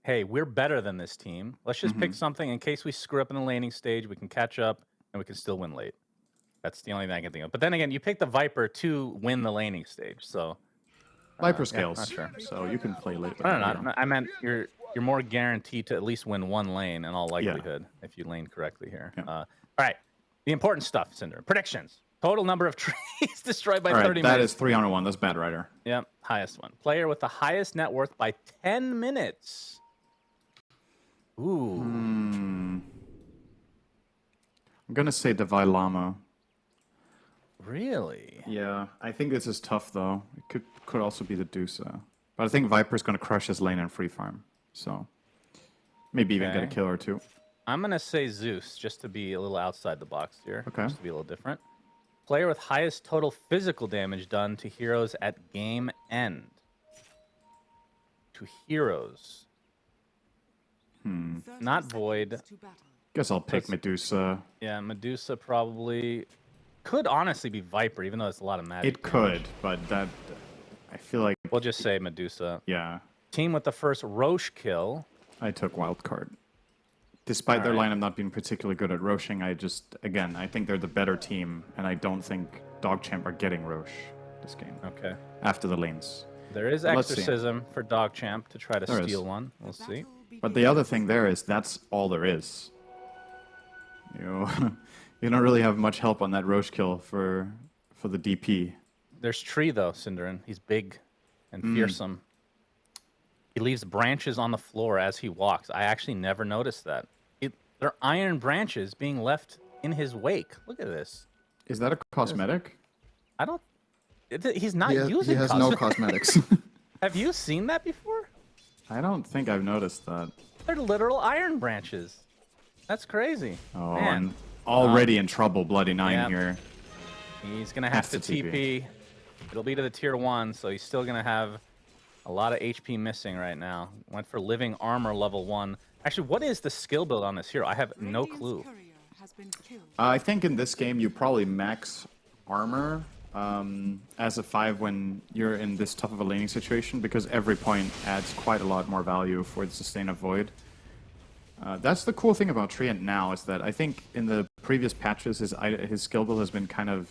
hey, we're better than this team. Let's just pick something in case we screw up in the laning stage. We can catch up and we can still win late. That's the only thing I can think of. But then again, you pick the Viper to win the laning stage. So Viper yeah, scales, not sure. so you can play late with No, the no, hero. no. I meant you're more guaranteed to at least win one lane in all likelihood if you lane correctly here. Yeah. All right, the important stuff, Cinder. Predictions. Total number of trees destroyed by All right, 30 that minutes. is 3 on 1. That's bad, Ryder. Yep, highest one. Player with the highest net worth by 10 minutes. Ooh. I'm gonna say Devi Lama. Really? Yeah, I think this is tough though. It could also be the Dusa, but I think Viper's gonna crush his lane and free farm. So maybe even get a kill or two. I'm gonna say Zeus just to be a little outside the box here. Okay. Just to be a little different. Player with highest total physical damage done to heroes at game end. To heroes. Not Void. Guess I'll pick Medusa. Yeah, Medusa probably could honestly be Viper, even though it's a lot of magic. It could, but that I feel like We'll just say Medusa. yeah. Team with the first Roche kill. I took Wildcard. Despite their lineup not being particularly good at Roshing, I think they're the better team, and I don't think DogChamp are getting Roche this game. Okay. After the lanes. There is Let's see. Exorcism for DogChamp to try to There steal is. one. We'll see. But the other thing there is that's all there is. You you don't really have much help on that Roche kill for the DP. There's Tree though, Cinderin. He's big and fearsome. He leaves branches on the floor as he walks. I actually never noticed that. They're iron branches being left in his wake. Look at this. Is that a cosmetic? I don't. He's not using. He has no cosmetics. Have you seen that before? I don't think I've noticed that. They're literal iron branches. That's crazy. Oh, Man. and already in trouble, Bloody Nine here. He's gonna have to Has to TP. TP. It'll be to the tier 1, so he's still gonna have a lot of HP missing right now. Went for living armor level 1. Actually, what is the skill build on this hero? I have no clue. I think in this game you probably max armor as a 5 when you're in this tough of a laning situation, because every point adds quite a lot more value for the sustain of Void. That's the cool thing about Treant now, is that I think in the previous patches his skill build has been kind of...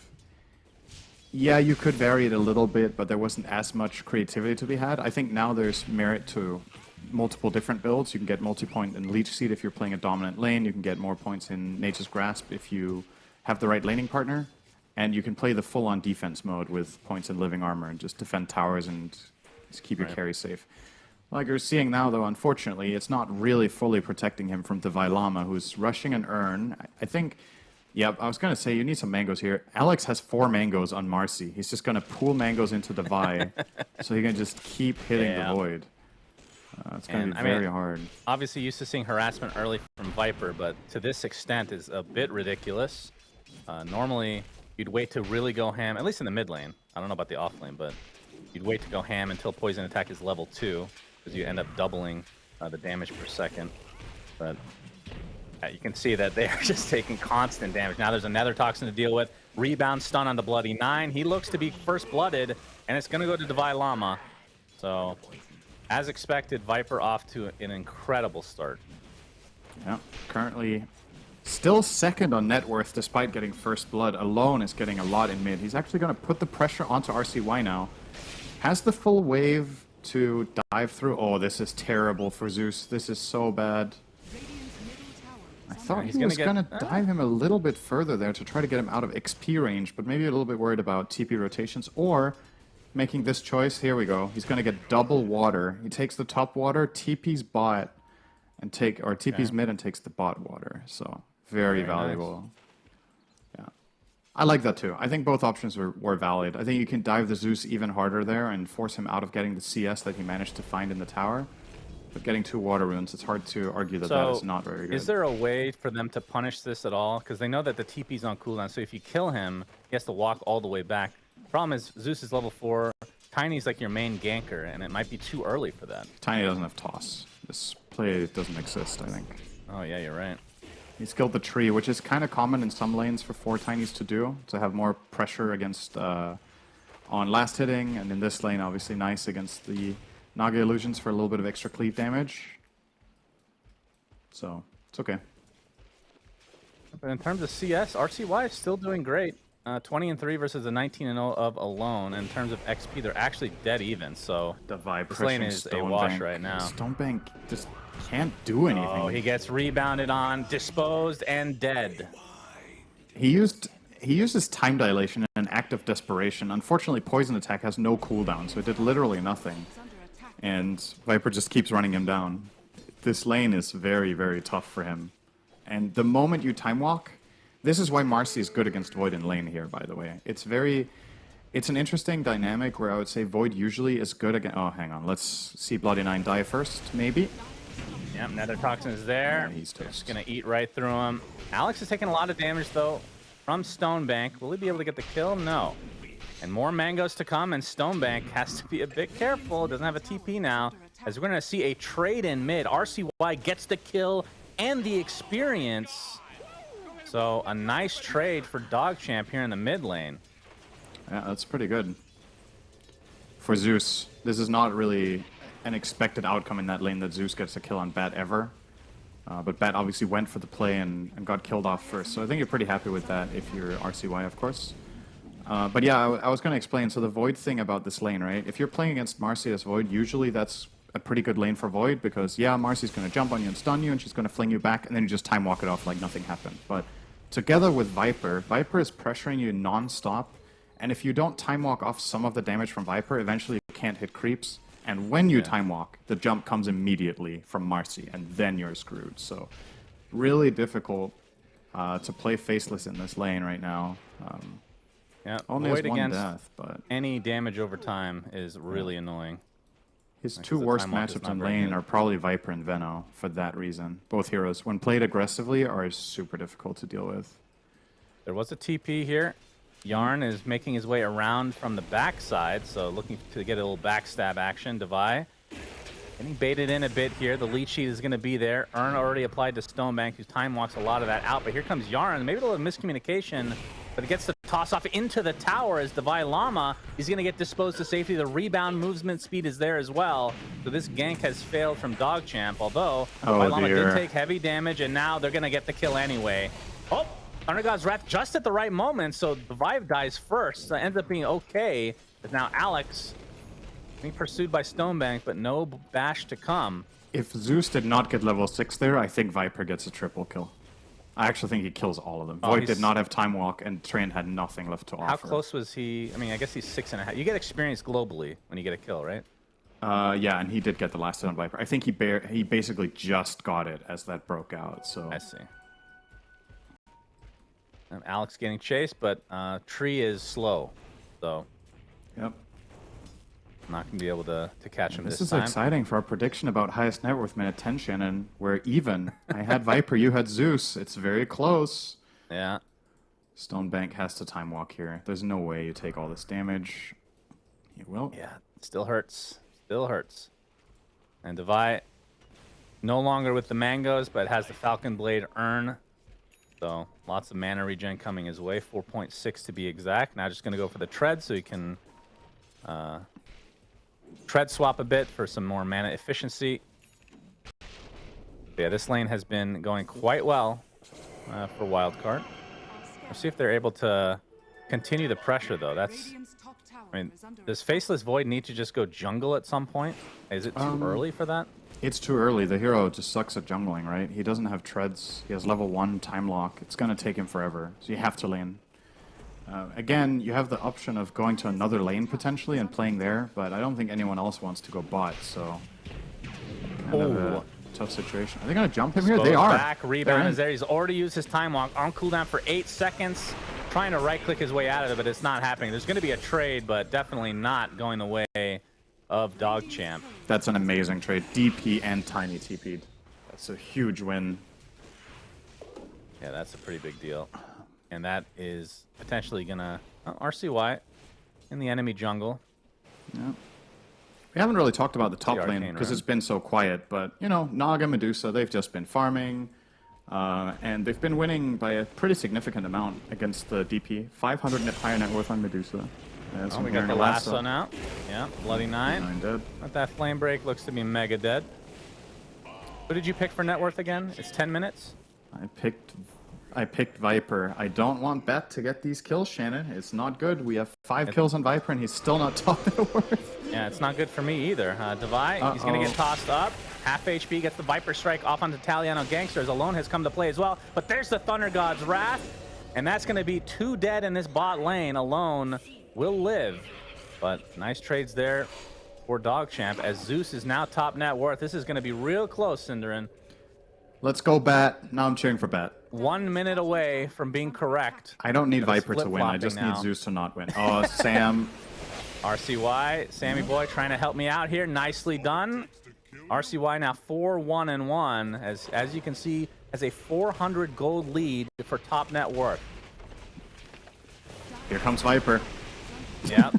Yeah, you could vary it a little bit, but there wasn't as much creativity to be had. I think now there's merit to multiple different builds. You can get multi-point in Leech Seed if you're playing a dominant lane. You can get more points in Nature's Grasp if you have the right laning partner. And you can play the full-on defense mode with points in Living Armor and just defend towers and just keep your carry safe. Like you're seeing now, though, unfortunately, it's not really fully protecting him from Devi Lama, who's rushing an urn. I think... Yep, I was going to say, you need some mangoes here. Alex has 4 mangoes on Marcy. He's just going to pool mangoes into Devi so he can just keep hitting the Void. It's going to be very hard. Obviously used to seeing harassment early from Viper, but to this extent is a bit ridiculous. Normally, you'd wait to really go ham, at least in the mid lane. I don't know about the off lane, but you'd wait to go ham until poison attack is level 2, because you end up doubling the damage per second. But you can see that they're just taking constant damage. Now there's another toxin to deal with. Rebound stun on the Bloody Nine. He looks to be first blooded, and it's going to go to Devi Lama. So, as expected, Viper off to an incredible start. Yeah, currently still second on net worth despite getting first blood. Alone is getting a lot in mid. He's actually going to put the pressure onto RCY now. Has the full wave to dive through. Oh, this is terrible for Zeus. This is so bad. I thought he was going to dive him a little bit further there to try to get him out of XP range, but maybe a little bit worried about TP rotations, or making this choice. Here we go. He's going to get double water. He takes the top water, TP's bot, and TP's mid and takes the bot water. So very valuable. Nice. Yeah, I like that too. I think both options were valid. I think you can dive the Zeus even harder there and force him out of getting the CS that he managed to find in the tower. But getting 2 water runes, it's hard to argue that that is not very good. Is there a way for them to punish this at all? Because they know that the TP's on cooldown, so if you kill him, he has to walk all the way back. Problem is, Zeus is level 4, Tiny's like your main ganker, and it might be too early for that. Tiny doesn't have toss. This play doesn't exist, I think. Oh yeah, you're right. He's killed the tree, which is kind of common in some lanes for 4 Tinies to do, to have more pressure against on last hitting, and in this lane, obviously nice against the Naga Illusions for a little bit of extra cleave damage. So it's okay. But in terms of CS, RCY is still doing great. 20-3 versus a 19-0 of alone. In terms of XP, they're actually dead even. So Divide this lane is a wash right now. Stonebank just can't do anything. Oh, he gets rebounded on, disposed, and dead. He used his time dilation in an act of desperation. Unfortunately, poison attack has no cooldown, so it did literally nothing. And Viper just keeps running him down. This lane is very, very tough for him. And the moment you time walk, this is why Marcy is good against Void in lane here, by the way. It's an interesting dynamic where I would say Void usually is good against... Oh, hang on. Let's see Bloody Nine die first, maybe. Yep, Nether Toxin is there. Yeah, he's toast. Just going to eat right through him. Alex is taking a lot of damage, though, from Stonebank. Will he be able to get the kill? No. And more mangoes to come, and Stonebank has to be a bit careful. Doesn't have a TP now, as we're going to see a trade in mid. RCY gets the kill and the experience. So a nice trade for DogChamp here in the mid lane. Yeah, that's pretty good. For Zeus, this is not really an expected outcome in that lane that Zeus gets a kill on Bat ever. But Bat obviously went for the play and got killed off first. So I think you're pretty happy with that if you're RCY, of course. But yeah, I was going to explain. So the Void thing about this lane, right? If you're playing against Marcy as Void, usually that's a pretty good lane for Void because, yeah, Marcy's going to jump on you and stun you, and she's going to fling you back, and then you just time walk it off like nothing happened. But together with Viper, Viper is pressuring you non-stop, and if you don't time walk off some of the damage from Viper, eventually you can't hit creeps, and when you time walk, the jump comes immediately from Marcy, and then you're screwed. So really difficult to play Faceless in this lane right now. Yeah, only Void has one against death, but any damage over time is really annoying. his two worst matchups in lane are probably Viper and Veno for that reason. Both heroes, when played aggressively, are super difficult to deal with. There was a TP here. Yarn is making his way around from the backside, so looking to get a little backstab action. Devi getting baited in a bit here. The lead sheet is going to be there. Earn already applied to Stonebank, whose time walks a lot of that out. But here comes Yarn. Maybe a little miscommunication, but it gets the toss off into the tower as Devi Llama is going to get disposed to safety. The rebound movement speed is there as well. So this gank has failed from DogChamp, although Devi Llama did take heavy damage, and now they're going to get the kill anyway. Oh! Thunder God's Wrath just at the right moment, so the Vive dies first. So it ends up being okay. But now Alex being pursued by Stonebank, but no bash to come. If Zeus did not get level 6 there, I think Viper gets a triple kill. I actually think he kills all of them. Void did not have time walk, and Train had nothing left to offer. How close was he? I mean, I guess he's 6.5. You get experience globally when you get a kill, right? Yeah, and he did get the last hit on Viper. I think he basically just got it as that broke out. So I see. And Alex getting chased, but Tree is slow, so yep, not gonna be able to catch him this time. This is exciting for our prediction about highest net worth minute 10, Shannon. We're even. I had Viper, you had Zeus. It's very close. Yeah. Stonebank has to time walk here. There's no way you take all this damage. You will. Yeah, it still hurts. Still hurts. And Devi no longer with the mangoes, but has the Falcon Blade Earn. So lots of mana regen coming his way, 4.6 to be exact. Now just going to go for the tread so he can tread swap a bit for some more mana efficiency. But yeah, this lane has been going quite well for Wildcard. Let's see if they're able to continue the pressure, though. That's, I mean, does Faceless Void need to just go jungle at some point? Is it too early for that? It's too early. The hero just sucks at jungling, right? He doesn't have treads. He has level 1 time lock. It's going to take him forever, so you have to lane. Again, you have the option of going to another lane potentially and playing there, but I don't think anyone else wants to go bot, so kind of a tough situation. Are they going to jump him here? They are. Back, rebound is there. He's already used his time walk on cooldown for 8 seconds, trying to right-click his way out of it, but it's not happening. There's going to be a trade, but definitely not going the way of DogChamp. That's an amazing trade. DP and Tiny TP'd. That's a huge win. Yeah, that's a pretty big deal. And that is potentially going to... RCY in the enemy jungle. Yeah. We haven't really talked about the top lane because it's been so quiet, but, you know, Naga, Medusa, they've just been farming, and they've been winning by a pretty significant amount against the DP. 500 higher net worth on Medusa. Oh, we got the lasso now. Yeah, Bloody Nine. Dead. But that flame break looks to be mega dead. Who did you pick for net worth again? It's 10 minutes? I picked Viper. I don't want Bet to get these kills, Shannon. It's not good. We have 5 kills on Viper, and he's still not top net worth. Yeah, it's not good for me either. Devi, he's going to get tossed up. Half HP, gets the Viper Strike off onto Italiano Gangsters. Alone has come to play as well. But there's the Thunder God's Wrath. And that's going to be 2 dead in this bot lane. Alone will live. But nice trades there for DogChamp, as Zeus is now top net worth. This is going to be real close, Cinderin. Let's go Bet. Now I'm cheering for Bet. 1 minute away from being correct. I don't need Viper to win. I just need Zeus to not win. Oh, Sam. RCY, Sammy boy trying to help me out here. Nicely done. RCY now 4-1-1, as you can see, has a 400 gold lead for top net worth. Here comes Viper. Yeah,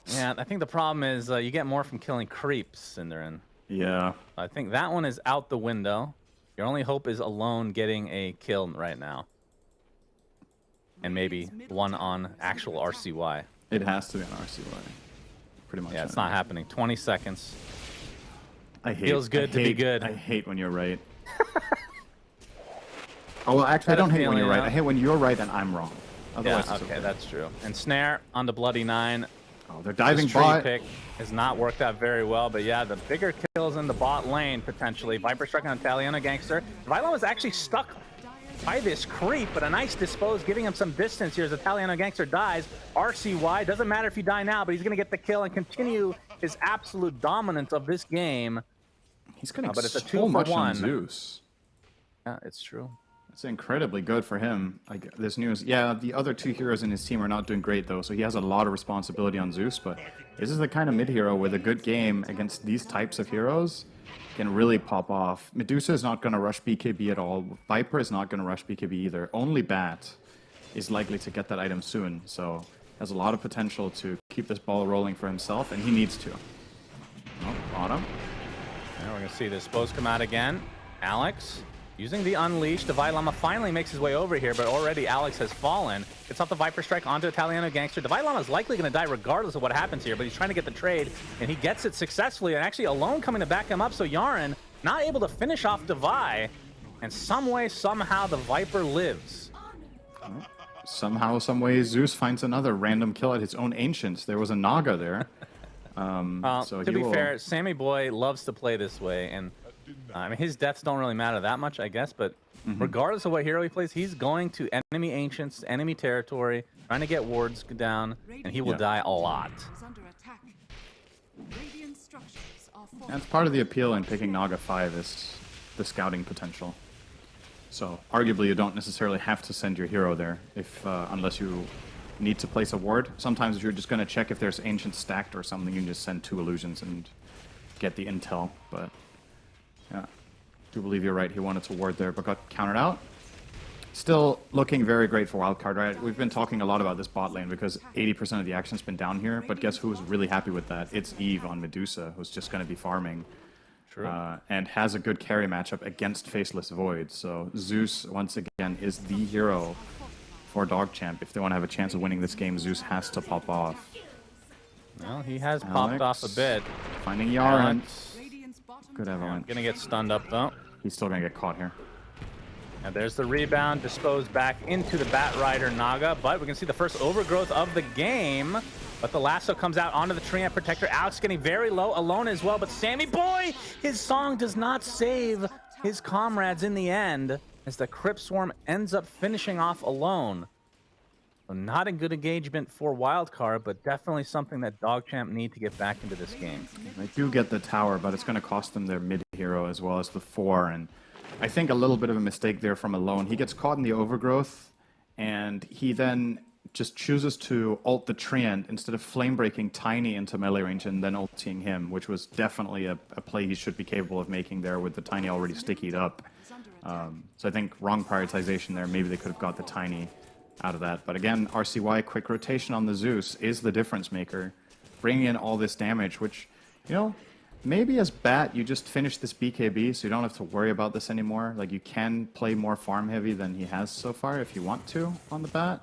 yeah. I think the problem is you get more from killing creeps, Cinderin. Yeah. I think that one is out the window. Your only hope is Alone getting a kill right now. And maybe one on actual RCY. It has to be on RCY. Pretty much. Yeah, it's not happening. 20 seconds. Feels good to be good. I hate when you're right. Oh, well, actually, I don't hate when you're right. I hate when you're right and I'm wrong. Otherwise, yeah, okay, that's true. And Snare on the Bloody 9. Oh, they're diving this bot. Pick has not worked out very well, but yeah, the bigger kills in the bot lane, potentially. Viper Strike on Italiano Gangster. Vylon was actually stuck by this creep, but a nice dispose, giving him some distance here as Italiano Gangster dies. RCY, doesn't matter if you die now, but he's going to get the kill and continue his absolute dominance of this game. He's getting but it's a so 2 much for 1. on Zeus. Yeah, it's true. It's incredibly good for him. Like this news, yeah, the other 2 heroes in his team are not doing great though, so he has a lot of responsibility on Zeus, but this is the kind of mid hero with a good game against these types of heroes can really pop off. Medusa is not going to rush BKB at all. Viper is not going to rush BKB either. Only Bat is likely to get that item soon, so has a lot of potential to keep this ball rolling for himself, and he needs to. Oh, bottom. Now we're going to see the dispose come out again. Alex using the Unleash. Devilama finally makes his way over here, but already Alex has fallen. Gets off the Viper Strike onto Italiano Gangster. Devilama is likely going to die regardless of what happens here, but he's trying to get the trade, and he gets it successfully, and actually Alone coming to back him up, so Yaren not able to finish off Devi, and some way, somehow, the Viper lives. Somehow, some way, Zeus finds another random kill at his own Ancients. There was a Naga there. So to be fair, Sammy Boy loves to play this way, and I mean, his deaths don't really matter that much, I guess, but regardless of what hero he plays, he's going to enemy Ancients, enemy territory, trying to get wards down, and he will die a lot. That's part of the appeal in picking Naga 5 is the scouting potential. So arguably, you don't necessarily have to send your hero there if unless you need to place a ward. Sometimes if you're just going to check if there's Ancient stacked or something, you can just send 2 illusions and get the intel, but yeah, I do believe you're right. He wanted to ward there, but got countered out. Still looking very great for Wildcard, right? We've been talking a lot about this bot lane because 80% of the action's been down here, but guess who's really happy with that? It's Eve on Medusa, who's just going to be farming. True. And has a good carry matchup against Faceless Void. So Zeus, once again, is the hero for DogChamp. If they want to have a chance of winning this game, Zeus has to pop off. Well, he has popped off a bit. Finding Yaren. Good Avalanche. Gonna get stunned up though. He's still gonna get caught here. And there's the rebound, disposed back into the Bat Rider Naga, but we can see the first overgrowth of the game. But the lasso comes out onto the Tree Ant Protector. Alex getting very low, Alone as well, but Sammy Boy, his song does not save his comrades in the end, as the Crypt Swarm ends up finishing off Alone. So not a good engagement for Wildcard, but definitely something that DogChamp need to get back into this game. They do get the tower, but it's going to cost them their mid hero as well as the 4. And I think a little bit of a mistake there from Alone. He gets caught in the overgrowth, and he then just chooses to ult the Treant instead of flame breaking Tiny into melee range and then ulting him, which was definitely a play he should be capable of making there with the Tiny already stickied up. So I think wrong prioritization there. Maybe they could have got the Tiny out of that. But again, RCY quick rotation on the Zeus is the difference maker, bringing in all this damage, which, you know, maybe as Bat you just finish this BKB so you don't have to worry about this anymore. Like, you can play more farm heavy than he has so far if you want to on the Bat,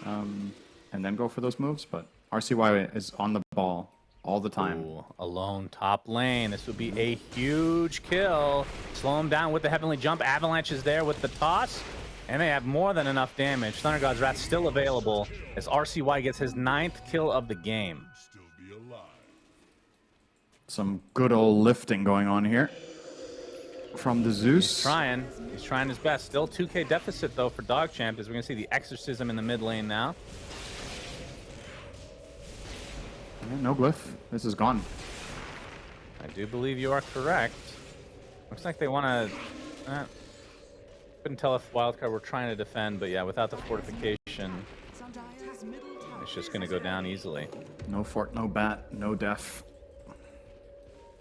and then go for those moves. But RCY is on the ball all the time. Ooh, alone top lane. This would be a huge kill. Slow him down with the Heavenly Jump. Avalanche is there with the toss. And they have more than enough damage. Thunder God's Wrath still available as RCY gets his 9th kill of the game. Some good old lifting going on here from the Zeus. He's trying his best. Still 2k deficit though for DogChamp, as we're gonna see the Exorcism in the mid lane now. Yeah, no glyph. This is gone. I do believe you are correct. Looks like they want to. Couldn't tell if Wildcard were trying to defend, but yeah, without the fortification, it's just gonna go down easily. No fort, no bat, no def.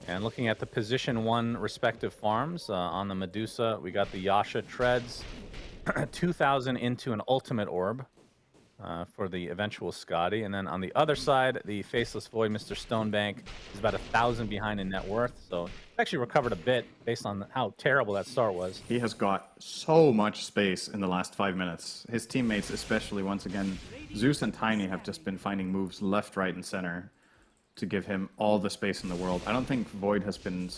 And looking at the position 1 respective farms, on the Medusa, we got the Yasha Treads, 2,000 into an ultimate orb for the eventual Scotty. And then on the other side, the Faceless Void, Mr. Stonebank, is about 1,000 behind in net worth. So actually recovered a bit based on how terrible that start was. He has got so much space in the last 5 minutes. His teammates, especially, once again, Zeus and Tiny have just been finding moves left, right, and center to give him all the space in the world. I don't think Void has been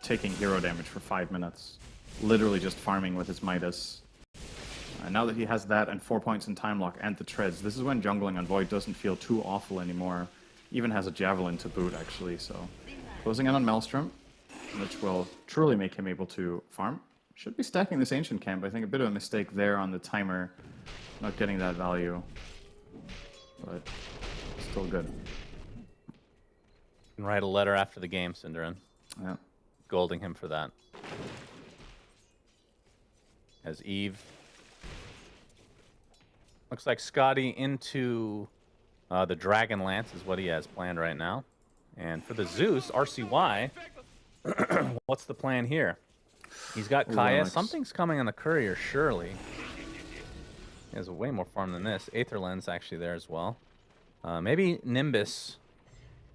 taking hero damage for 5 minutes. Literally just farming with his Midas. And now that he has that and 4 points in time lock and the treads, this is when jungling on Void doesn't feel too awful anymore. Even has a javelin to boot, actually, so. Closing in on Maelstrom, which will truly make him able to farm. Should be stacking this Ancient Camp. I think a bit of a mistake there on the timer, not getting that value. But still good. You can write a letter after the game, Cinderin. Yeah. Golding him for that. As Eve. Looks like Scotty into the Dragon Lance is what he has planned right now. And for the Zeus, RCY, what's the plan here? He's got Kaya. Alex. Something's coming on the courier, surely. He has way more farm than this. Aether Lens actually there as well. Maybe Nimbus.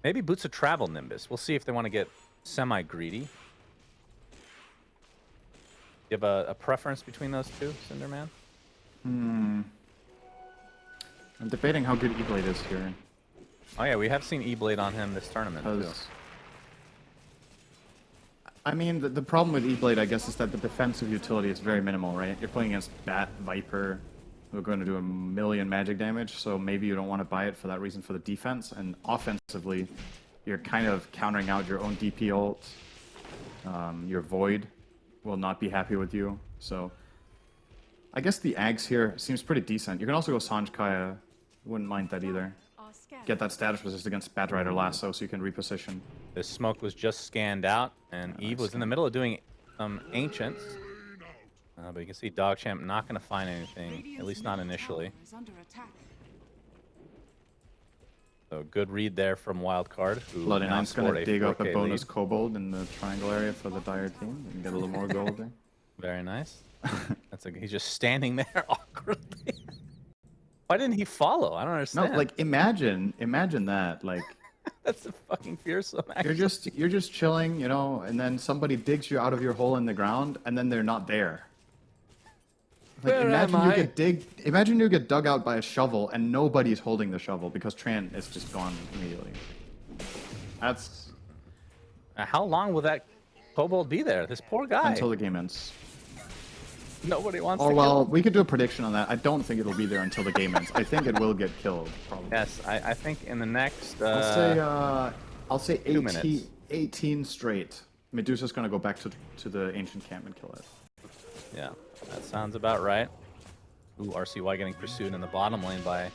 Maybe Boots of Travel Nimbus. We'll see if they want to get semi-greedy. You have a preference between those two, Cinderman? I'm debating how good E-Blade is here. Oh yeah, we have seen E-Blade on him this tournament too. I mean, the problem with E-Blade, I guess, is that the defensive utility is very minimal, right? You're playing against Bat, Viper, who are going to do 1,000,000 magic damage, so maybe you don't want to buy it for that reason for the defense. And offensively, you're kind of countering out your own DP ult. Your Void will not be happy with you, so... I guess the Ags here seems pretty decent. You can also go Sanj Kaya. Wouldn't mind that either. Get that status resist against Batrider Lasso so you can reposition. This smoke was just scanned out, and Eve was in the middle of doing some Ancients. But you can see DogChamp not going to find anything, at least not initially. So good read there from Wildcard. Bloody Nine's going to dig up a bonus Kobold in the triangle area for the Dire team and get a little more gold there. Very nice. He's just standing there awkwardly. Why didn't he follow? I don't understand. No, like imagine that, like that's fucking fearsome. Actually. You're just chilling, you know, and then somebody digs you out of your hole in the ground, and then they're not there. Like imagine you get dug out by a shovel, and nobody's holding the shovel because Tran is just gone immediately. That's. How long will that kobold be there? This poor guy. Until the game ends. Nobody wants to kill him. Well, we could do a prediction on that. I don't think it'll be there until the game ends. I think it will get killed, probably. Yes, I think in the next... I'll say 18 straight. Medusa's going to go back to the Ancient Camp and kill it. Yeah, that sounds about right. Ooh, RCY getting pursued in the bottom lane by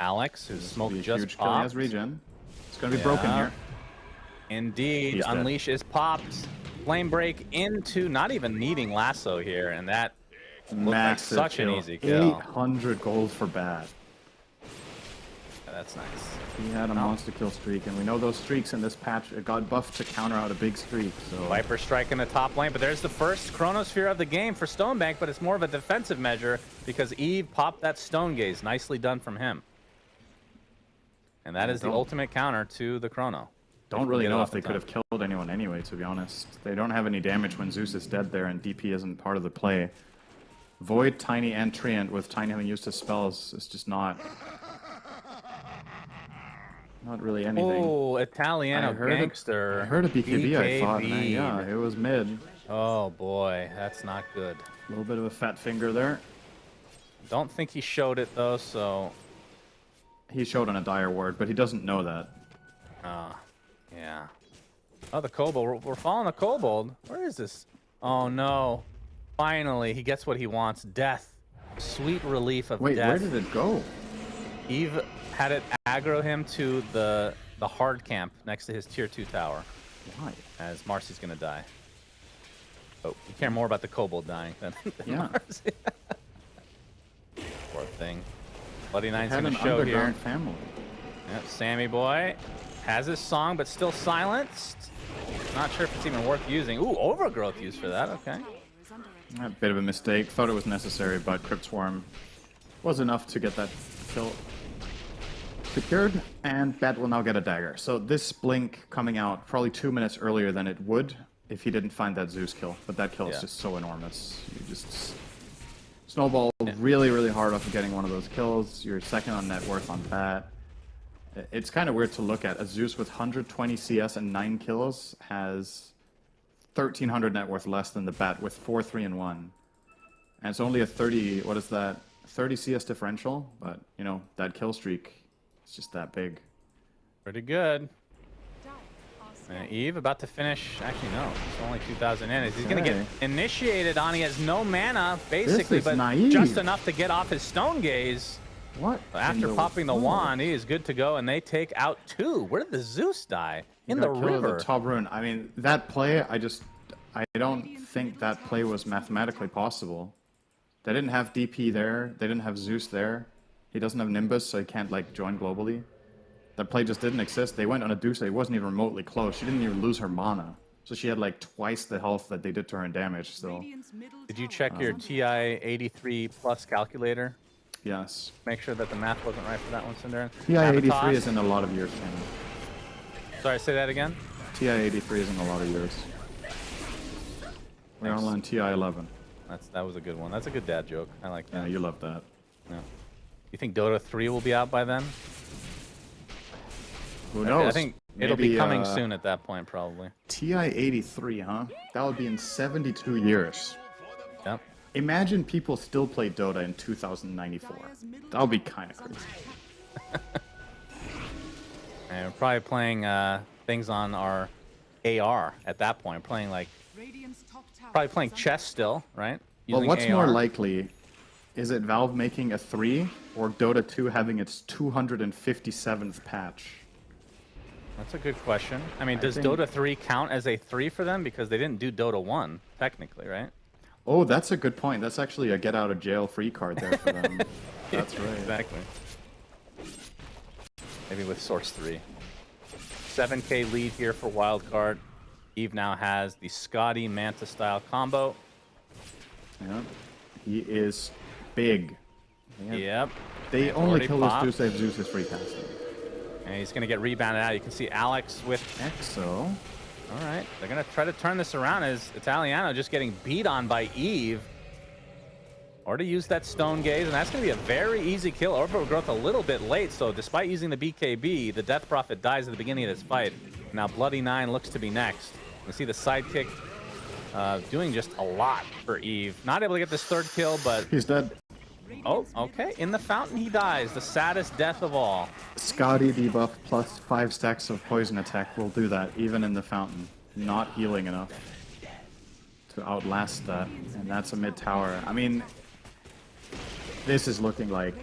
Alex, whose smoke just popped. He has regen. It's going to be broken here. Indeed, Unleash is popped. Flame break into not even needing lasso here, and that massive like such kill. An easy kill. 800 gold for Bat. Yeah, that's nice. He had a monster kill streak, and we know those streaks in this patch got buffed to counter out a big streak. So Viper strike in the top lane, but there's the first Chronosphere of the game for Stonebank, but it's more of a defensive measure because Eve popped that Stone Gaze. Nicely done from him. And that is the ultimate counter to the Chrono. Don't really know if they could have killed anyone anyway, to be honest. They don't have any damage when Zeus is dead there and DP isn't part of the play. Void, Tiny, and Treant with Tiny having used his spells is just not... Not really anything. Oh, Italiano gangster. I heard a BKB, I thought. And BKB. yeah, it was mid. Oh boy, that's not good. A little bit of a fat finger there. Don't think he showed it though, so... He showed on a dire ward, but he doesn't know that. Yeah. Oh, the kobold. We're following the kobold. Where is this? Oh no. Finally, he gets what he wants. Death. Sweet relief of Wait, death. where did it go? Eve had it aggro him to the hard camp next to his tier 2 tower. Why? As Marcy's gonna die. Oh, you care more about the kobold dying than Yeah. Marcy. Poor thing. Bloody Nine's Had gonna an show underground here. family. Yep, Sammy boy has his song, but still silenced. Not sure if it's even worth using. Ooh, overgrowth used for that. Okay. A bit of a mistake. Thought it was necessary, but Crypt Swarm was enough to get that kill secured. And Bat will now get a dagger. So this blink coming out probably 2 minutes earlier than it would if he didn't find that Zeus kill. But that kill is just so enormous. You just snowball really, really hard off of getting one of those kills. You're second on net worth on Bat. It's kind of weird to look at. A Zeus with 120 CS and 9 kills has 1,300 net worth less than the Bat with 4, 3, and 1. And it's only a 30, what is that? 30 CS differential, but, you know, that kill streak is just that big. Pretty good. Eve about to finish. Actually, no. It's only 2,000 in. He's going to get initiated on. He has no mana, basically, but naive. just enough to get off his Stone Gaze. What? After popping the wand, he is good to go, and they take out 2. Where did the Zeus die? In the river. The top rune. I mean, that play, I don't think that play was mathematically possible. They didn't have DP there. They didn't have Zeus there. He doesn't have Nimbus, so he can't, like, join globally. That play just didn't exist. They went on a Deuce. It wasn't even remotely close. She didn't even lose her mana. So she had, like, twice the health that they did to her in damage still. Did you check your TI 83 plus calculator? Yes. Make sure that the math wasn't right for that one, Cinderin. TI 83 is in a lot of years, Cameron. Sorry, say that again? TI 83 is in a lot of years. We're on TI 11. That was a good one. That's a good dad joke. I like that. Yeah, you love that. Yeah. You think Dota 3 will be out by then? Who knows? I think it'll be coming soon at that point, probably. TI 83, huh? That would be in 72 years. Yep. Imagine people still play Dota in 2094. That would be kind of crazy. And we're probably playing things on our AR at that point. Probably playing chess still, right? Well, Using what's AR. more likely? Is it Valve making a 3 or Dota 2 having its 257th patch? That's a good question. I mean, does think- Dota 3 count as a 3 for them? Because they didn't do Dota 1, technically, right? Oh, that's a good point. That's actually a get out of jail free card there for them. That's right. Exactly. Maybe with Source 3. 7k lead here for Wildcard. Eve now has the Scotty Manta style combo. Yeah. He is big. Yep. They Manta only already kill popped. this Zeus if Zeus is free casting. And he's going to get rebounded out. You can see Alex with... Exo. All right. They're going to try to turn this around as Italiano just getting beat on by Eve. Or to use that Stone Gaze, and that's going to be a very easy kill. Overgrowth a little bit late, so despite using the BKB, the Death Prophet dies at the beginning of this fight. Now Bloody Nine looks to be next. You see the sidekick doing just a lot for Eve. Not able to get this 3rd kill, but... He's dead. Oh, okay. In the fountain, he dies. The saddest death of all. Scotty debuff plus 5 stacks of poison attack will do that, even in the fountain. Not healing enough to outlast that, and that's a mid tower. I mean, this is looking like...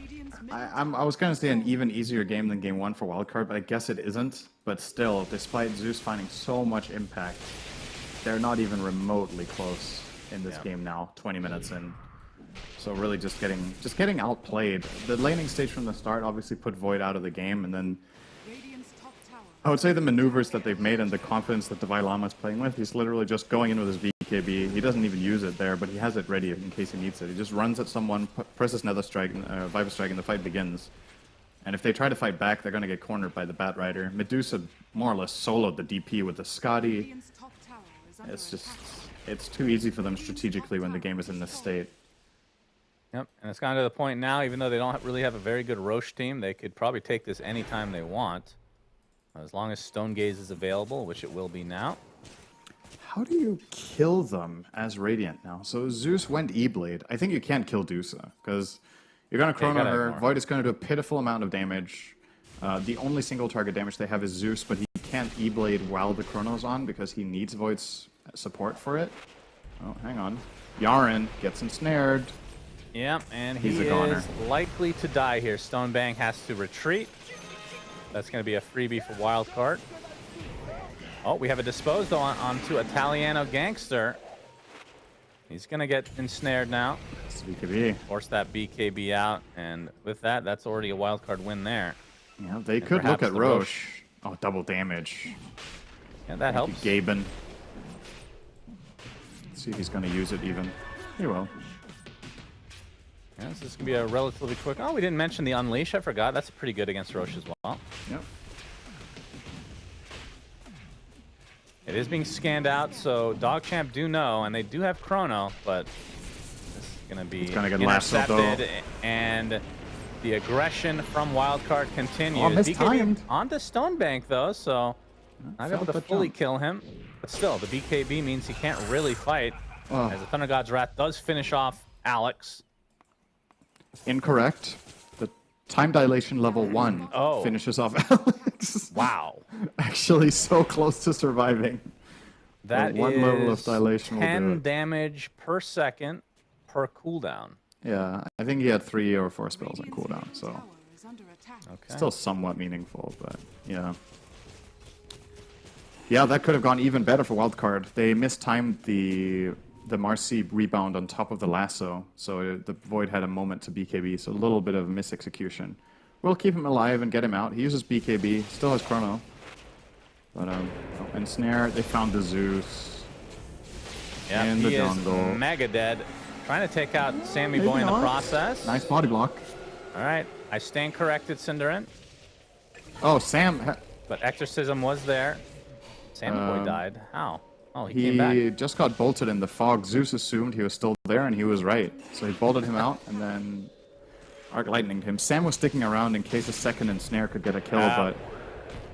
I was going to say an even easier game than game 1 for Wildcard, but I guess it isn't. But still, despite Zeus finding so much impact, they're not even remotely close in this game now, 20 minutes in. So really just getting outplayed. The laning stage from the start obviously put Void out of the game, and then I would say the maneuvers that they've made and the confidence that Divine Llama is playing with, he's literally just going in with his BKB. He doesn't even use it there, but he has it ready in case he needs it. He just runs at someone, presses Nether Strike, Viper Strike, and the fight begins. And if they try to fight back, they're going to get cornered by the Bat Rider. Medusa more or less soloed the DP with the Scotty. It's too easy for them strategically when the game is in this state. Yep, and it's gotten to the point now, even though they don't really have a very good Roche team, they could probably take this anytime they want. As long as Stone Gaze is available, which it will be now. How do you kill them as Radiant now? So Zeus went E-Blade. I think you can't kill Dusa, because you're going to Chrono her. ignore. Void is going to do a pitiful amount of damage. The only single target damage they have is Zeus, but he can't E-Blade while the Chrono's on, because he needs Void's support for it. Oh, hang on. Yaren gets ensnared. Yep, and he He's a goner. is likely to die here. Stonebank has to retreat. That's going to be a freebie for Wildcard. Oh, we have a dispose, though, onto Italiano Gangster. He's going to get ensnared now. It's BKB. Force that BKB out, and with that, that's already a Wildcard win there. Yeah, they could look perhaps at the Roche. Oh, double damage. Yeah, that Thank helps. you, Gaben. Let's see if he's going to use it even. He will. Yeah, this is going to be a relatively quick... Oh, we didn't mention the Unleash. I forgot. That's pretty good against Roche as well. Yep. It is being scanned out, so DogChamp do know, and they do have Chrono, but this is going to be get lassoed, intercepted, and the aggression from Wildcard continues. Oh, mistimed. BKB onto Stonebank, though, so not able to fully kill him. But still, the BKB means he can't really fight, as the Thunder God's Wrath does finish off Alex. Incorrect. The time dilation level 1 finishes off Alex. Wow. Actually, so close to surviving. That one is level of dilation will do 10 it. damage per second per cooldown. Yeah, I think he had 3 or 4 spells on cooldown, so Okay. still somewhat meaningful, but yeah. Yeah, that could have gone even better for Wildcard. They mistimed the Marcy rebound on top of the lasso, so the Void had a moment to BKB, so a little bit of misexecution. We'll keep him alive and get him out. He uses BKB, still has Chrono. But, Ensnare, they found the Zeus. Yeah, in he the is jungle. mega dead. Trying to take out Sammy Boy in the process. Nice body block. All right, I stand corrected, Cinderin. Oh, Sam. But Exorcism was there. Sammy Boy died. How? Oh, he came back. He just got bolted in the fog. Zeus assumed he was still there, and he was right. So he bolted him out, and then Arc Lightninged him. Sam was sticking around in case a second Ensnare could get a kill, but...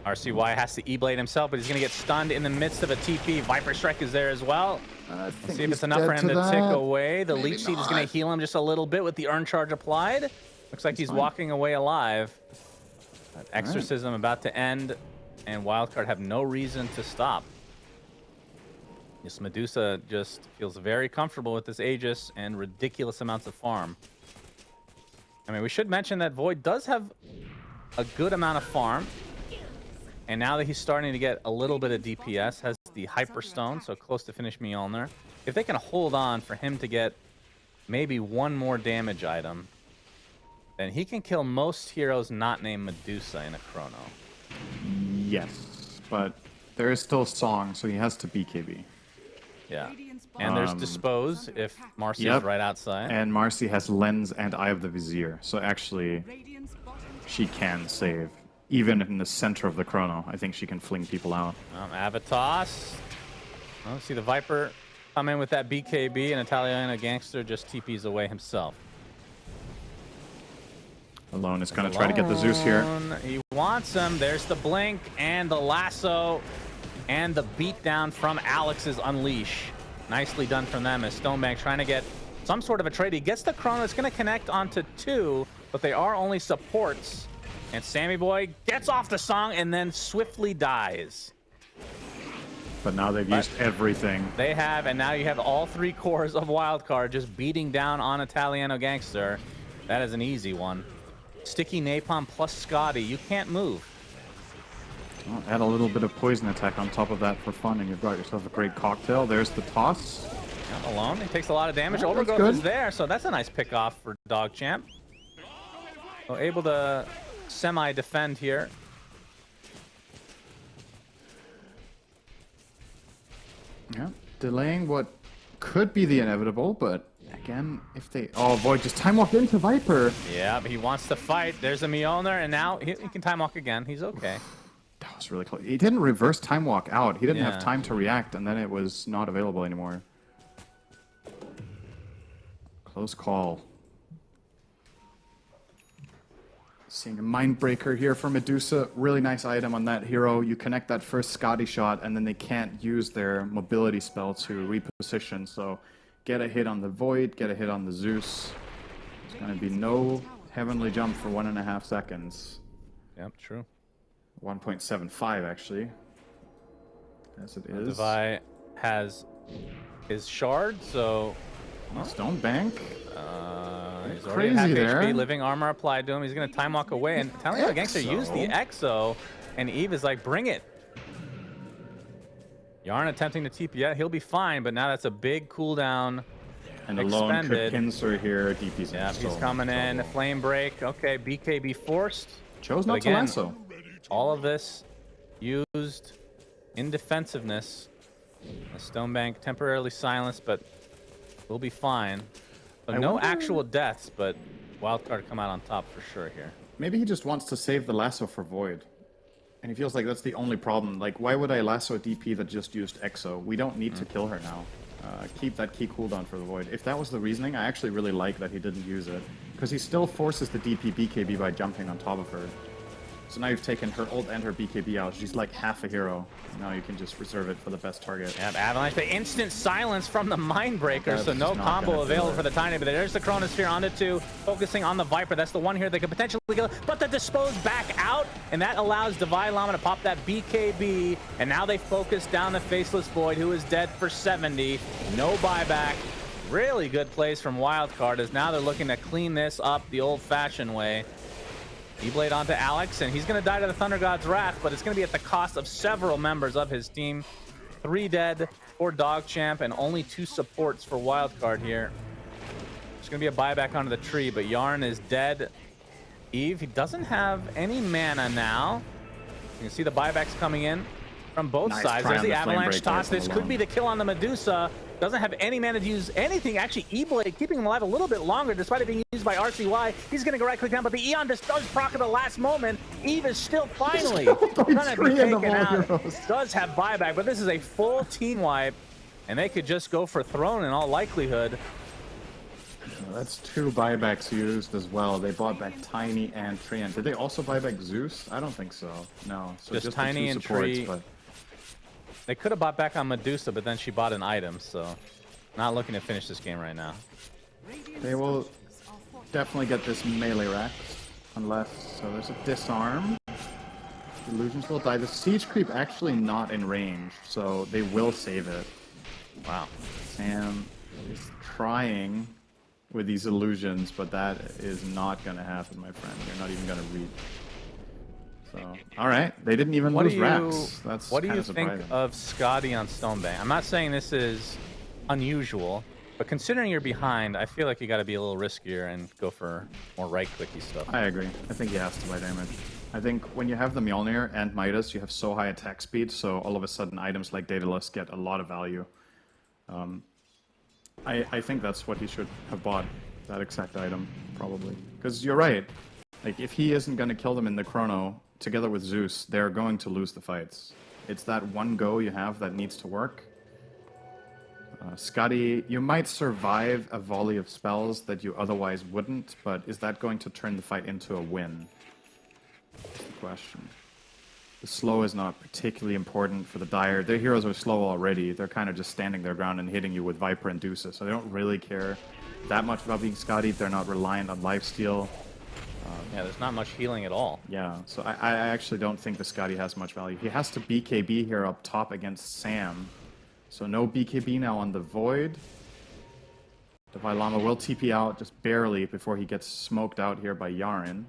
RCY has to E-Blade himself, but he's going to get stunned in the midst of a TP. Viper Strike is there as well. Let's see if it's enough for him to tick away. The Leech Seed is going to heal him just a little bit with the Urn Charge applied. Looks like he's walking away alive. But Exorcism about to end, and Wildcard have no reason to stop. This Medusa just feels very comfortable with this Aegis and ridiculous amounts of farm. I mean, we should mention that Void does have a good amount of farm. And now that he's starting to get a little bit of DPS, has the Hyperstone, so close to finish Mjolnir. If they can hold on for him to get maybe one more damage item, then he can kill most heroes not named Medusa in a Chrono. Yes, but there is still Song, so he has to BKB. Yeah. And there's Dispose if Marcy is right outside. And Marcy has Lens and Eye of the Vizier, so actually she can save. Even in the center of the Chrono, I think she can fling people out. Avatos. Oh, see the Viper come in with that BKB, and Italiano Gangster just TPs away himself. Alone is going to try to get the Zeus here. He wants him. There's the blink and the lasso and the beatdown from Alex's Unleash. Nicely done from them as Stonebank trying to get some sort of a trade. He gets the Chrono. It's going to connect onto 2, but they are only supports. And Sammy Boy gets off the song and then swiftly dies. But now they've used everything. They have, and now you have all 3 cores of Wildcard just beating down on Italiano Gangster. That is an easy one. Sticky Napalm plus Scotty. You can't move. Well, add a little bit of poison attack on top of that for fun, and you've got yourself a great cocktail. There's the toss. Not alone. He takes a lot of damage. Oh, Overgrowth is there, so that's a nice pick off for DogChamp. So able to semi-defend here. Yeah, delaying what could be the inevitable, but again, if they... Oh, Void just time walked into Viper. Yeah, but he wants to fight. There's a Mjolnir, and now he can time walk again. He's okay. That was really close. He didn't reverse time walk out. He didn't have time to react, and then it was not available anymore. Close call. Seeing a Mindbreaker here for Medusa. Really nice item on that hero. You connect that first Scotty shot, and then they can't use their mobility spell to reposition. So get a hit on the Void, get a hit on the Zeus. There's going to be no Heavenly Jump for 1.5 seconds. Yep, true. 1.75 actually. As it is. Devi has his shard, so... Stone Bank. He's already at half Crazy there. HP, living armor applied to him. He's going to time walk away, and telling the gangster use the Exo, and Eve is like, bring it. Yarn attempting to TP out. He'll be fine, but now that's a big cooldown. And alone could pincer here. DP's yeah, he's coming in. Flame break. Okay, BKB forced. Chose not to lasso. All of this used in defensiveness. A Stone Bank temporarily silenced, but we'll be fine. So no actual deaths, but Wildcard come out on top for sure here. Maybe he just wants to save the lasso for Void. And he feels like that's the only problem. Like, why would I lasso a DP that just used Exo? We don't need to kill her now. Keep that key cooldown for the Void. If that was the reasoning, I actually really like that he didn't use it. Because he still forces the DP BKB by jumping on top of her. So now you've taken her ult and her BKB out. She's like half a hero. Now you can just reserve it for the best target. Yeah, Avalanche, but instant silence from the Mindbreaker, so no combo available for the Tiny. But there's the Chronosphere onto 2, focusing on the Viper. That's the one here that could potentially kill, but the Dispose back out, and that allows Devi Llama to pop that BKB, and now they focus down the Faceless Void, who is dead for 70. No buyback. Really good plays from Wildcard, as now they're looking to clean this up the old-fashioned way. E-Blade onto Alex, and he's going to die to the Thunder God's Wrath, but it's going to be at the cost of several members of his team. 3 dead for DogChamp, and only 2 supports for Wildcard here. There's going to be a buyback onto the tree, but Yarn is dead. Eve, he doesn't have any mana now. You can see the buybacks coming in from both sides. There's the Avalanche toss. This could be the kill on the Medusa. Doesn't have any mana to use anything. Actually, E-Blade keeping him alive a little bit longer, despite it being used by RCY. He's going to go right-click down, but the Eon just does proc at the last moment. Eve is still finally going to be taken out. Does have buyback, but this is a full team wipe, and they could just go for Throne in all likelihood. That's 2 buybacks used as well. They bought back Tiny and Treant. Did they also buy back Zeus? I don't think so. No. So just Tiny and Tree. But... They could have bought back on Medusa, but then she bought an item, so not looking to finish this game right now. They will definitely get this melee rack, unless... So there's a disarm. Illusions will die. The siege creep actually not in range, so they will save it. Wow. Sam is trying with these illusions, but that is not going to happen, my friend. You're not even going to read. So, all right, they didn't even lose racks. That's what do you think of Scotty on Stonebank? I'm not saying this is unusual, but considering you're behind, I feel like you got to be a little riskier and go for more right-clicky stuff. I agree. I think he has to buy damage. I think when you have the Mjolnir and Midas, you have so high attack speed, so all of a sudden items like Daedalus get a lot of value. I think that's what he should have bought, that exact item, probably. Because you're right. Like, if he isn't going to kill them in the Chrono, together with Zeus, they're going to lose the fights. It's that one go you have that needs to work. Scotty, you might survive a volley of spells that you otherwise wouldn't, but is that going to turn the fight into a win? That's the question. The slow is not particularly important for the Dire. Their heroes are slow already. They're kind of just standing their ground and hitting you with Viper and Deuces, so they don't really care that much about being Scotty. They're not reliant on lifesteal. Yeah, there's not much healing at all. Yeah, so I actually don't think the Scotty has much value. He has to BKB here up top against Sam. So no BKB now on the Void. Devi Llama will TP out just barely before he gets smoked out here by Yaren.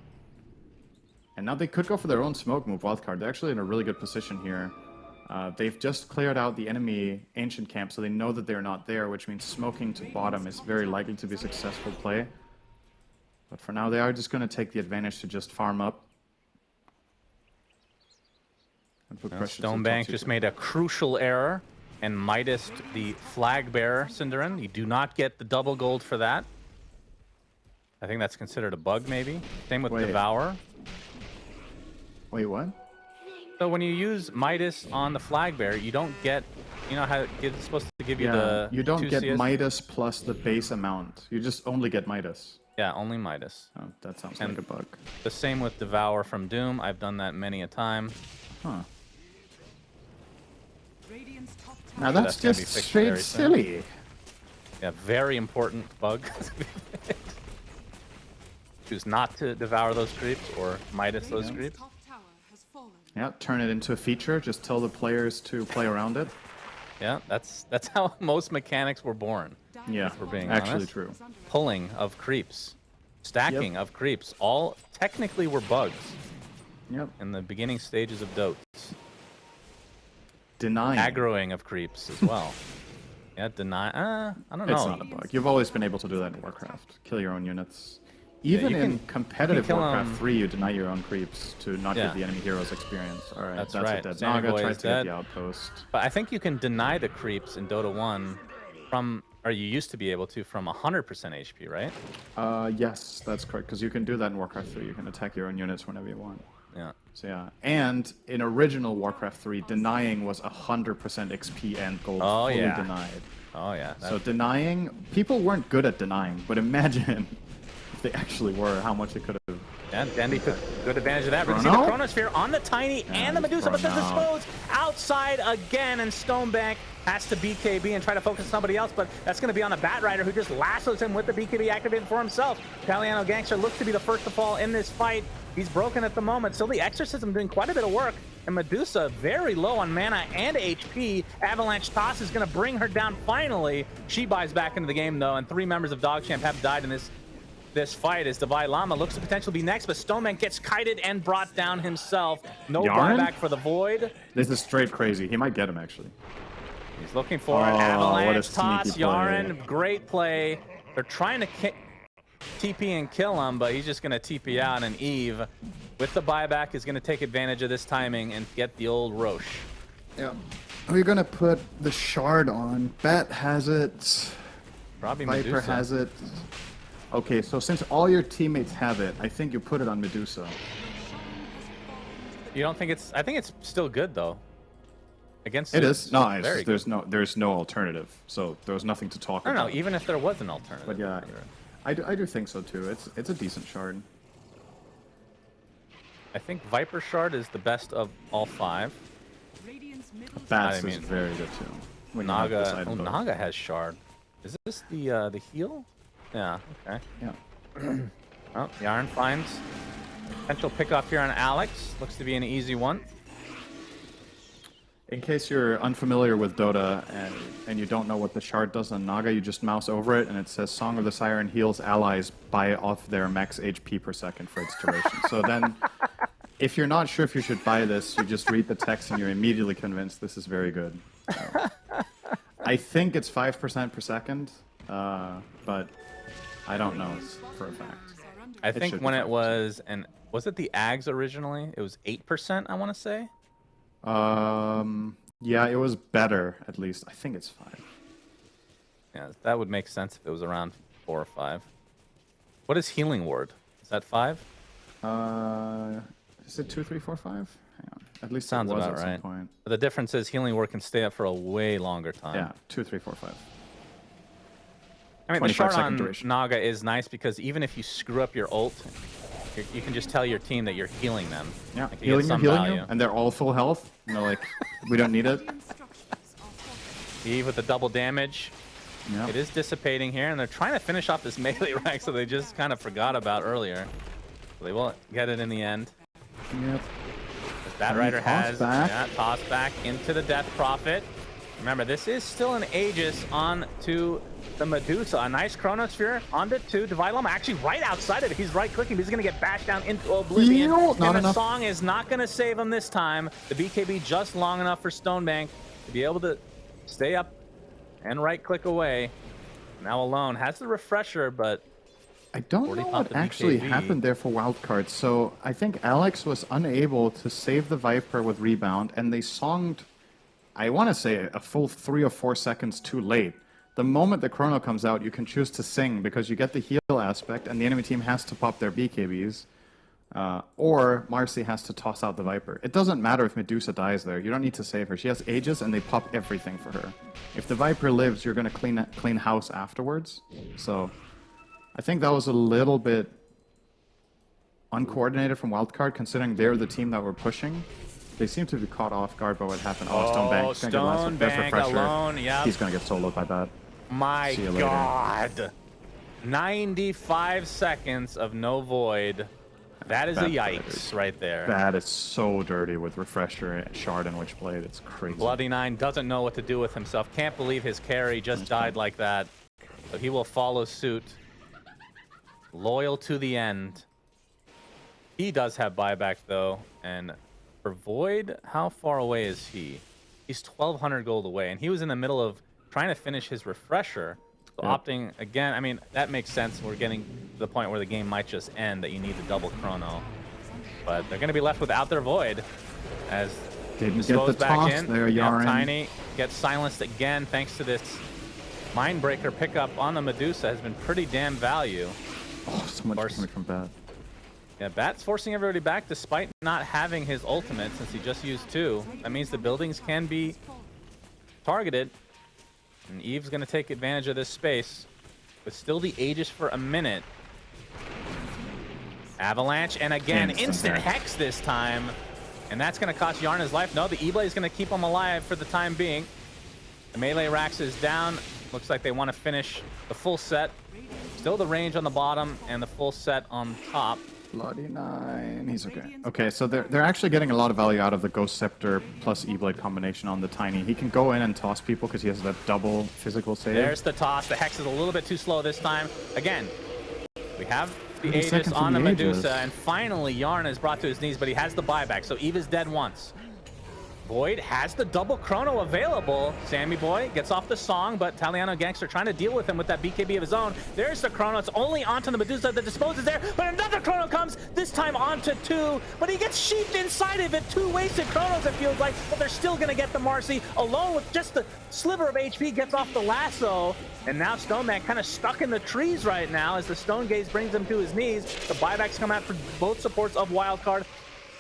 And now they could go for their own smoke move, Wildcard. They're actually in a really good position here. They've just cleared out the enemy Ancient Camp, so they know that they're not there, which means smoking to bottom is very likely to be a successful play. But for now, they are just going to take the advantage to just farm up. Stonebank just made a crucial error and Midas the flag bearer, Cinderin. You do not get the double gold for that. I think that's considered a bug, maybe. Same with Devour. Wait, what? So when you use Midas on the flag bearer, you don't get You know how it's supposed to give you Yeah, the you don't 2 get CS? Midas plus the base amount. You just only get Midas. Yeah, only Midas. Oh, that sounds And like a bug. the same with Devour from Doom. I've done that many a time. Huh. Radiant's top tower. Now Sure, that's that's gonna be just fixed straight very soon. silly. Yeah, very important bug. Choose not to devour those creeps or Midas those Radiant's creeps. top tower has fallen. Yeah, turn it into a feature. Just tell the players to play around it. Yeah, that's how most mechanics were born. Yeah, We're being actually honest. true. Pulling of creeps, stacking of creeps, all technically were bugs Yep. in the beginning stages of Dotes. Denying. Aggroing of creeps as well. Yeah, I don't know. It's not a bug. You've always been able to do that in Warcraft. Kill your own units. Even you in can- competitive kill Warcraft 'em. 3, you deny your own creeps to not Yeah. give the enemy heroes experience. Alright, That's that's right. a dead Sandy Naga. Boy Tried is to get dead. the outpost. But I think you can deny the creeps in Dota 1 from, or you used to be able to, from 100% HP, right? Yes, that's correct, because you can do that in Warcraft 3. You can attack your own units whenever you want. Yeah. So yeah, and in original Warcraft 3, denying was 100% XP and gold Oh, fully yeah. denied. Oh, yeah. So denying, people weren't good at denying, but imagine if they actually were, how much it could have. Yeah, Dandy took good advantage of that. We can see Chrono? the Chronosphere on the Tiny and the he's Medusa, but thrown the out. Dispose outside again, and Stonebank has to BKB and try to focus somebody else, but that's going to be on the Batrider, who just lassos him with the BKB activated for himself. Italiano Gangster looks to be the first to fall in this fight. He's broken at the moment. Still, the Exorcism doing quite a bit of work, and Medusa very low on mana and HP. Avalanche Toss is going to bring her down finally. She buys back into the game, though, and 3 members of DogChamp have died in this fight as Divide Llama looks to potentially be next, but Stoneman gets kited and brought down himself. No Yarn? buyback for the Void. This is straight crazy. He might get him, actually. He's looking for an Oh, what a Avalanche sneaky Toss. play. Yarn, great play. They're trying to TP and kill him, but he's just going to TP out, and Eve, with the buyback, is going to take advantage of this timing and get the old Roche. Yeah. We're gonna put the shard on. Bat has it. Probably Viper Medusa. has it. Okay, so since all your teammates have it, I think you put it on Medusa. You don't think it's... I think it's still good, though. Against It is. No, it's very just, good. there's no alternative. So there was nothing to talk I don't about. know, even if there was an alternative. But yeah, I do think so too. It's a decent shard. I think Viper Shard is the best of all 5. Radiant's middle Bats I is mean, very good too. when you have Naga. decided Oh, both. Naga has Shard. Is this the heal? Yeah. Okay. Yeah. Oh, Yarn finds potential pickoff here on Alex. Looks to be an easy one. In case you're unfamiliar with Dota and you don't know what the shard does on Naga, you just mouse over it and it says Song of the Siren heals allies by off their max HP per second for its duration. So then, if you're not sure if you should buy this, you just read the text and you're immediately convinced this is very good. So, I think it's 5% per second, but I don't know for a fact. I It think should when be it 5%. was it the Ags originally? It was 8%, I want to say. Yeah, it was better at least. I think it's 5. Yeah, that would make sense if it was around 4 or 5. What is Healing Ward? Is that 5? Is it 2, 3, 4, 5? Hang on. At least Sounds it was about at right. some point. But the difference is Healing Ward can stay up for a way longer time. Yeah, 2, 3, 4, 5. I mean, the 25 shard second on duration. Naga is nice because even if you screw up your ult, you can just tell your team that you're healing them. Yeah, Like, you get healing you, some healing value. you, and they're all full health. You know, like, we don't need it. Eve with the double damage. Yeah. It is dissipating here, and they're trying to finish off this melee rank, so they just kind of forgot about earlier. They will get it in the end. Yep. Batrider Toss has back. toss back into the Death Prophet. Remember, this is still an Aegis on to the Medusa. A nice Chronosphere onto 2. Divide Llama actually right outside of it. He's right-clicking, but he's going to get bashed down into oblivion. Not And the enough. song is not going to save him this time. The BKB just long enough for Stonebank to be able to stay up and right-click away. Now alone. Has the refresher, but I don't Already know popped what the actually BKB. happened there for Wildcard. So I think Alex was unable to save the Viper with Rebound, and they songed, I want to say, a full 3 or 4 seconds too late. The moment the chrono comes out, you can choose to sing because you get the heal aspect, and the enemy team has to pop their BKBs. Or Marcy has to toss out the Viper. It doesn't matter if Medusa dies there. You don't need to save her. She has Aegis, and they pop everything for her. If the Viper lives, you're going to clean house afterwards. So I think that was a little bit uncoordinated from Wildcard, considering they're the team that were pushing. They seem to be caught off guard by what happened. Oh, Stone Bank. Stone Bank alone, yeah. He's going to get soloed by that. My God. 95 seconds of no void. That is a yikes right there. That is so dirty with Refresher, Shard, and Witchblade. It's crazy. Bloody Nine doesn't know what to do with himself. Can't believe his carry just died like that. But he will follow suit. Loyal to the end. He does have buyback, though. And for Void, how far away is he? He's 1,200 gold away. And he was in the middle of trying to finish his Refresher. So opting again, I mean, that makes sense. We're getting to the point where the game might just end, that you need the double chrono. But they're going to be left without their Void as didn't get the toss there, Yaren. Tiny gets silenced again thanks to this Mindbreaker pickup on the Medusa has been pretty damn value. Oh, so much coming from Bat. Yeah, Bat's forcing everybody back despite not having his ultimate since he just used 2. That means the buildings can be targeted. And Eve's going to take advantage of this space, but still the Aegis for a minute. Avalanche, and again, instant Hex this time. And that's going to cost Yarn his life. No, the E-Blade is going to keep him alive for the time being. The melee Rax is down. Looks like they want to finish the full set. Still the range on the bottom and the full set on top. Bloody Nine. He's okay. Okay, so they're actually getting a lot of value out of the Ghost Scepter plus E-Blade combination on the Tiny. He can go in and toss people because he has that double physical save. There's the toss. The Hex is a little bit too slow this time. Again, we have the Aegis on the Medusa, and finally Yarn is brought to his knees, but he has the buyback, so Eve is dead once. Void has the double chrono available. Sammy Boy gets off the song, but Taliano Gangster trying to deal with him with that BKB of his own. There's the chrono. It's only onto the Medusa that disposes there, but another chrono comes, this time onto 2, but he gets sheeped inside of it. 2 wasted chronos, it feels like, but they're still going to get the Marcy alone with just the sliver of HP, gets off the lasso. And now Stoneman kind of stuck in the trees right now as the Stone Gaze brings him to his knees. The buybacks come out for both supports of Wildcard.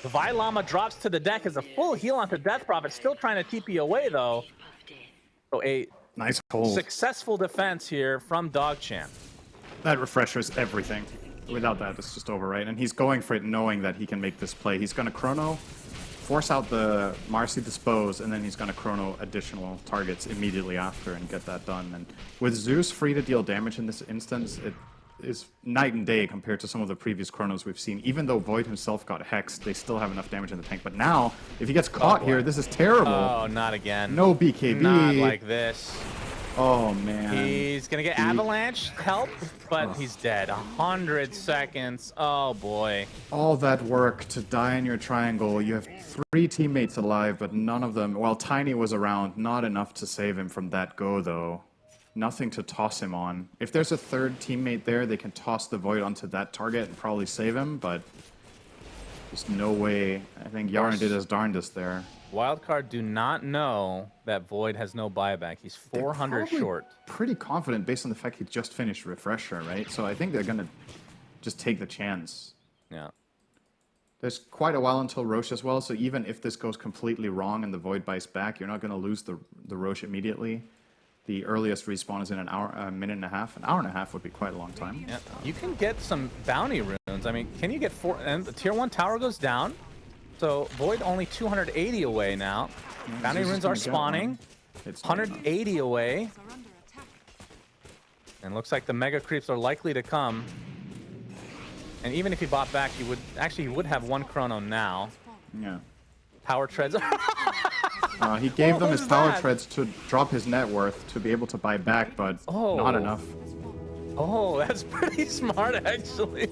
The Vilama drops to the deck as a full heal onto Death Prophet, still trying to TP away though. So a nice hold. Successful defense here from DogChamp. That Refresher's everything. Without that, it's just over, right? And he's going for it knowing that he can make this play. He's going to chrono, force out the Marcy Dispose, and then he's going to chrono additional targets immediately after and get that done. And with Zeus free to deal damage in this instance, it is night and day compared to some of the previous chronos we've seen. Even though Void himself got hexed, they still have enough damage in the tank. But now, if he gets caught here, this is terrible. Oh, not again. No BKB. Not like this. Oh, man. He's going to get Avalanche help, but he's dead. 100 seconds. Oh, boy. All that work to die in your triangle. You have 3 teammates alive, but none of them... Well, Tiny was around. Not enough to save him from that go, though. Nothing to toss him on. If there's a third teammate there, they can toss the Void onto that target and probably save him, but there's no way. I think Yarn did his darndest there. Wildcard do not know that Void has no buyback. He's 400 short. Pretty confident based on the fact he just finished Refresher, right? So I think they're going to just take the chance. Yeah. There's quite a while until Roche as well, so even if this goes completely wrong and the Void buys back, you're not going to lose the Roche immediately. The earliest respawn is in an hour, a minute and a half. An hour and a half would be quite a long time. Yeah, you can get some bounty runes. I mean, can you get 4? And the tier 1 tower goes down. So Void only 280 away now. Yeah, bounty runes are spawning. It's 180 away. And looks like the mega creeps are likely to come. And even if he bought back, he would have 1 chrono now. Yeah. Power treads. He gave them his power treads to drop his net worth to be able to buy back, but not enough. Oh, that's pretty smart, actually.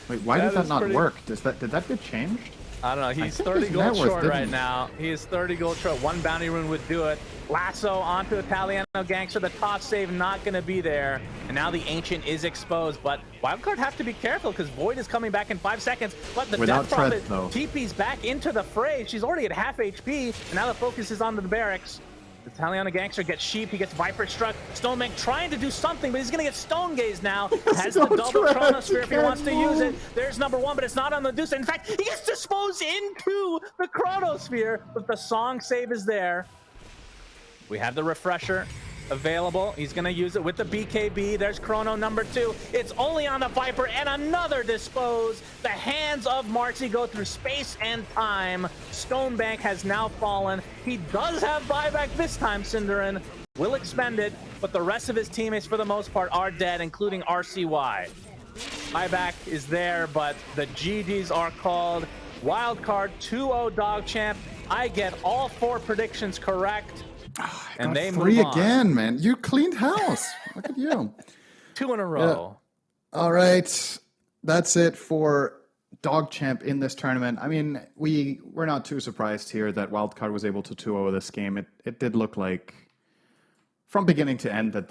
Wait, why did that not work? Did that get changed? I don't know. He's 30 gold short right now. He is 30 gold short. 1 bounty rune would do it. Lasso onto Italiano Gangster. The toss save not going to be there. And now the Ancient is exposed. But Wildcard have to be careful because Void is coming back in 5 seconds. But the Death Prophet TP's back into the fray. She's already at half HP. And now the focus is onto the barracks. Italiano Gangster gets Sheep, he gets Viper struck. Stonebank trying to do something, but he's gonna get Stone Gaze now. Has the double Chronosphere if he wants to use it. There's number one, but it's not on the Deuce. In fact, he gets disposed into the Chronosphere, but the song save is there. We have the refresher available. He's gonna use it with the BKB. There's Chrono number 2. It's only on the Viper and another dispose. The hands of Marcy go through space and time. Stonebank has now fallen. He does have buyback this time, Cinderin. Will expend it, but the rest of his teammates for the most part are dead, including RCY. Buyback is there, but the GGs are called. Wildcard 2-0 DogChamp. I get all 4 predictions correct. And they three move on. again, man. You cleaned house. Look at you. 2 in a row. All right. That's it for DogChamp in this tournament. I mean, we're not too surprised here that Wildcard was able to 2-0 this game. It did look like, from beginning to end, that